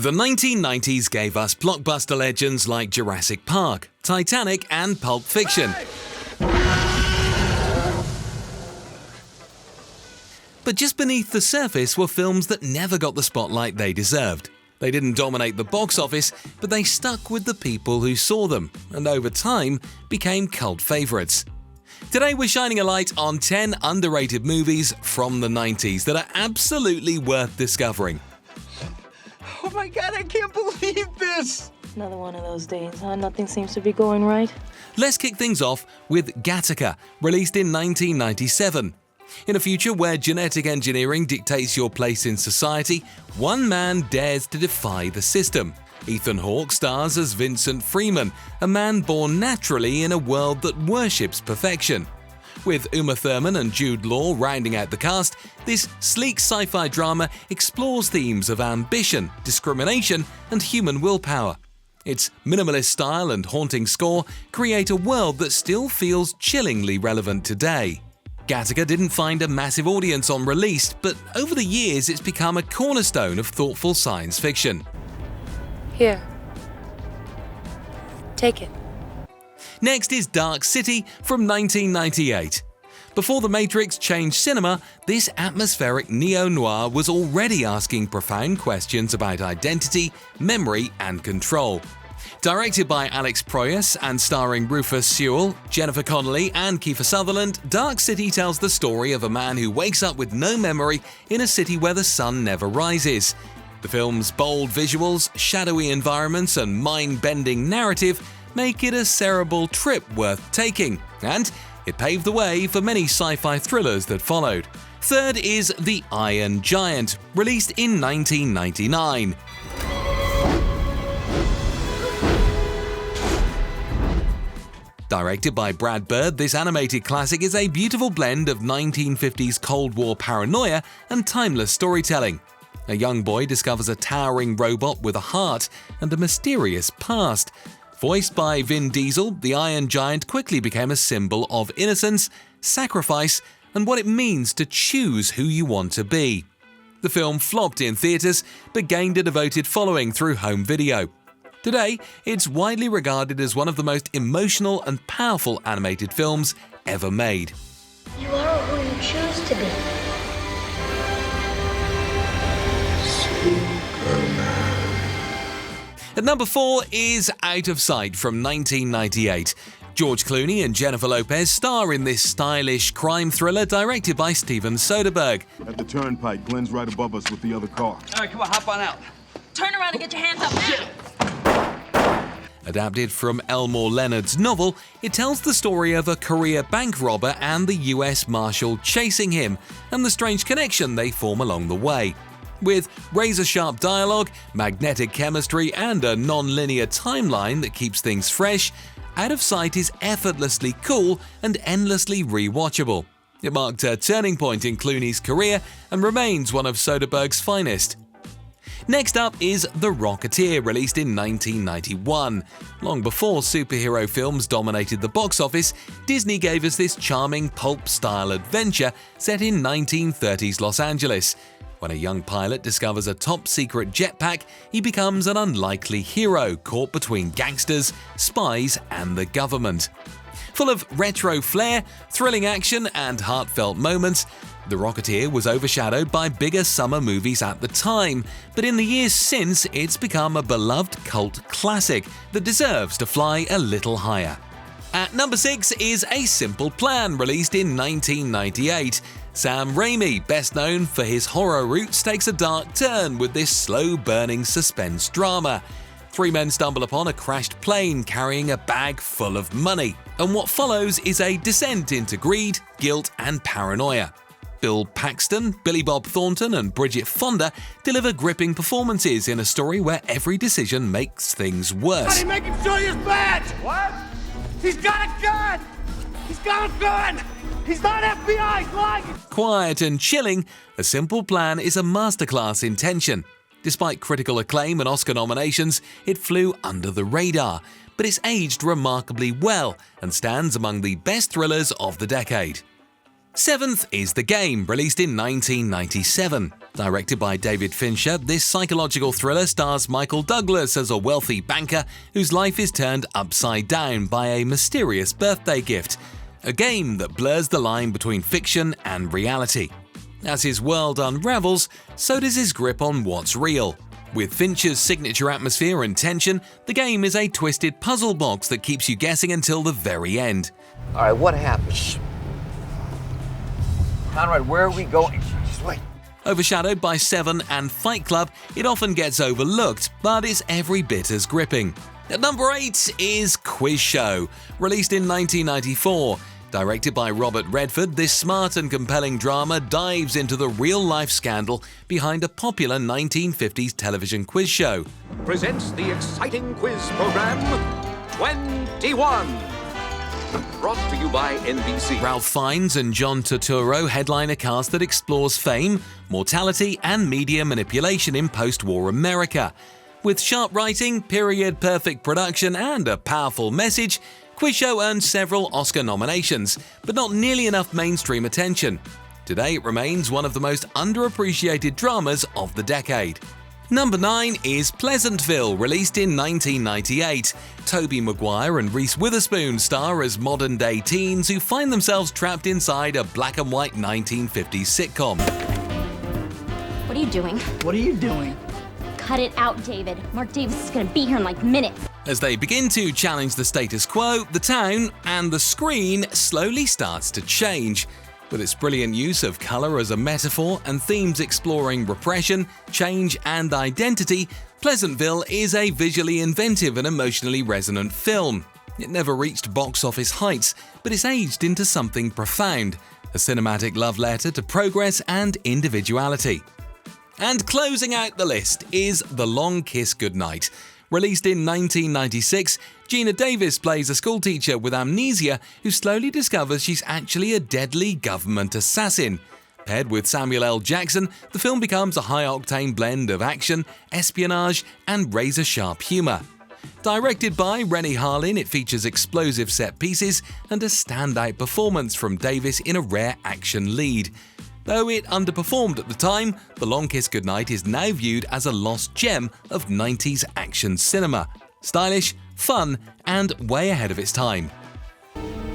The 1990s gave us blockbuster legends like Jurassic Park, Titanic, and Pulp Fiction. But just beneath the surface were films that never got the spotlight they deserved. They didn't dominate the box office, but they stuck with the people who saw them, and over time became cult favorites. Today we're shining a light on 10 underrated movies from the 90s that are absolutely worth discovering. Oh my God, I can't believe this! Another one of those days, huh? Nothing seems to be going right. Let's kick things off with Gattaca, released in 1997. In a future where genetic engineering dictates your place in society, one man dares to defy the system. Ethan Hawke stars as Vincent Freeman, a man born naturally in a world that worships perfection. With Uma Thurman and Jude Law rounding out the cast, this sleek sci-fi drama explores themes of ambition, discrimination, and human willpower. Its minimalist style and haunting score create a world that still feels chillingly relevant today. Gattaca didn't find a massive audience on release, but over the years it's become a cornerstone of thoughtful science fiction. Here. Take it. Next is Dark City from 1998. Before The Matrix changed cinema, this atmospheric neo-noir was already asking profound questions about identity, memory, and control. Directed by Alex Proyas and starring Rufus Sewell, Jennifer Connelly, and Kiefer Sutherland, Dark City tells the story of a man who wakes up with no memory in a city where the sun never rises. The film's bold visuals, shadowy environments, and mind-bending narrative make it a cerebral trip worth taking, and it paved the way for many sci-fi thrillers that followed. Third is The Iron Giant, released in 1999. Directed by Brad Bird, this animated classic is a beautiful blend of 1950s Cold War paranoia and timeless storytelling. A young boy discovers a towering robot with a heart and a mysterious past. Voiced by Vin Diesel, the Iron Giant quickly became a symbol of innocence, sacrifice, and what it means to choose who you want to be. The film flopped in theaters, but gained a devoted following through home video. Today, it's widely regarded as one of the most emotional and powerful animated films ever made. You are who you choose to be. At number 4 is Out of Sight from 1998. George Clooney and Jennifer Lopez star in this stylish crime thriller directed by Steven Soderbergh. At the turnpike, Glenn's right above us with the other car. All right, come on, hop on out. Turn around and get your hands up now! Adapted from Elmore Leonard's novel, it tells the story of a career bank robber and the US Marshal chasing him, and the strange connection they form along the way. With razor-sharp dialogue, magnetic chemistry, and a non-linear timeline that keeps things fresh, Out of Sight is effortlessly cool and endlessly rewatchable. It marked a turning point in Clooney's career and remains one of Soderbergh's finest. Next up is The Rocketeer, released in 1991. Long before superhero films dominated the box office, Disney gave us this charming pulp-style adventure set in 1930s Los Angeles. When a young pilot discovers a top-secret jetpack, he becomes an unlikely hero caught between gangsters, spies, and the government. Full of retro flair, thrilling action, and heartfelt moments, The Rocketeer was overshadowed by bigger summer movies at the time, but in the years since, it's become a beloved cult classic that deserves to fly a little higher. At number 6 is A Simple Plan, released in 1998. Sam Raimi, best known for his horror roots, takes a dark turn with this slow-burning suspense drama. Three men stumble upon a crashed plane carrying a bag full of money, and what follows is a descent into greed, guilt, and paranoia. Bill Paxton, Billy Bob Thornton, and Bridget Fonda deliver gripping performances in a story where every decision makes things worse. Buddy, make him show you his badge! What? He's got a gun! He's got a gun! He's not FBI! He's lying! Quiet and chilling, A Simple Plan is a masterclass in tension. Despite critical acclaim and Oscar nominations, it flew under the radar, but it's aged remarkably well and stands among the best thrillers of the decade. Seventh is The Game, released in 1997. Directed by David Fincher, this psychological thriller stars Michael Douglas as a wealthy banker whose life is turned upside down by a mysterious birthday gift, a game that blurs the line between fiction and reality. As his world unravels, so does his grip on what's real. With Fincher's signature atmosphere and tension, The Game is a twisted puzzle box that keeps you guessing until the very end. All right, what happened? Conrad, where are we going? Just wait. Overshadowed by Seven and Fight Club, it often gets overlooked, but it's every bit as gripping. At number 8 is Quiz Show, released in 1994. Directed by Robert Redford, this smart and compelling drama dives into the real-life scandal behind a popular 1950s television quiz show. Presents the exciting quiz program, 21. Brought to you by NBC. Ralph Fiennes and John Turturro headline a cast that explores fame, mortality, and media manipulation in post-war America. With sharp writing, period-perfect production, and a powerful message, Quiz Show earned several Oscar nominations, but not nearly enough mainstream attention. Today it remains one of the most underappreciated dramas of the decade. Number 9 is Pleasantville, released in 1998. Tobey Maguire and Reese Witherspoon star as modern-day teens who find themselves trapped inside a black-and-white 1950s sitcom. What are you doing? What are you doing? Cut it out, David. Mark Davis is gonna be here in like minutes. As they begin to challenge the status quo, the town and the screen slowly starts to change. With its brilliant use of color as a metaphor and themes exploring repression, change, and identity, Pleasantville is a visually inventive and emotionally resonant film. It never reached box office heights, but it's aged into something profound, a cinematic love letter to progress and individuality. And closing out the list is The Long Kiss Goodnight. Released in 1996, Gina Davis plays a schoolteacher with amnesia who slowly discovers she's actually a deadly government assassin. Paired with Samuel L. Jackson, the film becomes a high-octane blend of action, espionage, and razor-sharp humor. Directed by Rennie Harlin, it features explosive set pieces and a standout performance from Davis in a rare action lead. Though it underperformed at the time, The Long Kiss Goodnight is now viewed as a lost gem of 90s action cinema. Stylish, fun, and way ahead of its time.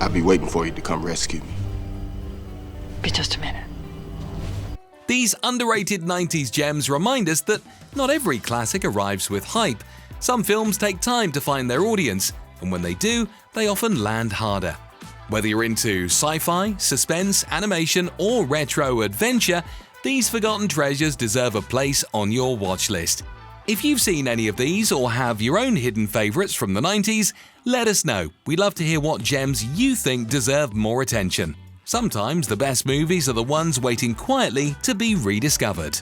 I'll be waiting for you to come rescue me. Be just a minute. These underrated 90s gems remind us that not every classic arrives with hype. Some films take time to find their audience, and when they do, they often land harder. Whether you're into sci-fi, suspense, animation, or retro adventure, these forgotten treasures deserve a place on your watch list. If you've seen any of these or have your own hidden favorites from the 90s, let us know. We'd love to hear what gems you think deserve more attention. Sometimes the best movies are the ones waiting quietly to be rediscovered.